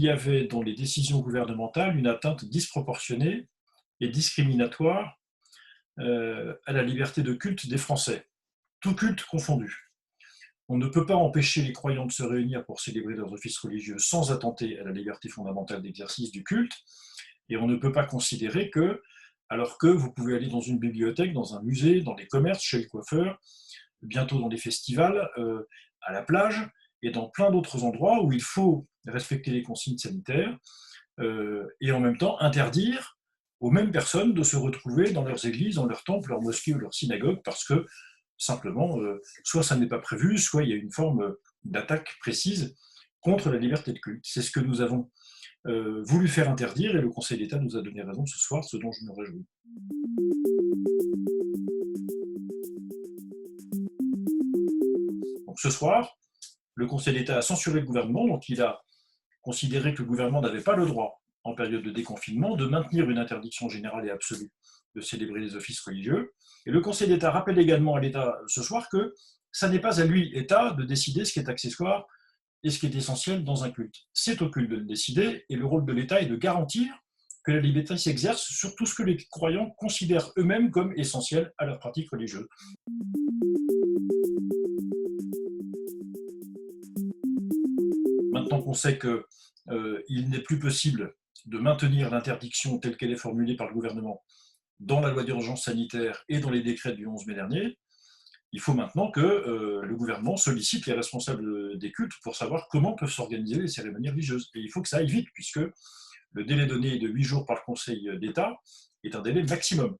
y avait dans les décisions gouvernementales une atteinte disproportionnée et discriminatoire à la liberté de culte des Français, tout culte confondu. On ne peut pas empêcher les croyants de se réunir pour célébrer leurs offices religieux sans attenter à la liberté fondamentale d'exercice du culte, et on ne peut pas considérer que, alors que vous pouvez aller dans une bibliothèque, dans un musée, dans les commerces, chez le coiffeur, bientôt dans les festivals, à la plage, et dans plein d'autres endroits où il faut respecter les consignes sanitaires, et en même temps interdire aux mêmes personnes de se retrouver dans leurs églises, dans leurs temples, leurs mosquées ou leurs synagogues, parce que simplement, soit ça n'est pas prévu, soit il y a une forme d'attaque précise contre la liberté de culte. C'est ce que nous avons voulu faire interdire, et le Conseil d'État nous a donné raison ce soir, ce dont je me réjouis. Donc ce soir, le Conseil d'État a censuré le gouvernement, donc il a considéré que le gouvernement n'avait pas le droit, en période de déconfinement, de maintenir une interdiction générale et absolue de célébrer les offices religieux. Et le Conseil d'État rappelle également à l'État ce soir que ça n'est pas à lui, État, de décider ce qui est accessoire et ce qui est essentiel dans un culte. C'est au culte de le décider, et le rôle de l'État est de garantir que la liberté s'exerce sur tout ce que les croyants considèrent eux-mêmes comme essentiel à leur pratique religieuse. Maintenant qu'on sait qu'il n'est plus possible de maintenir l'interdiction telle qu'elle est formulée par le gouvernement dans la loi d'urgence sanitaire et dans les décrets du 11 mai dernier, il faut maintenant que le gouvernement sollicite les responsables des cultes pour savoir comment peuvent s'organiser les cérémonies religieuses. Et il faut que ça aille vite, puisque le délai donné de 8 jours par le Conseil d'État est un délai maximum.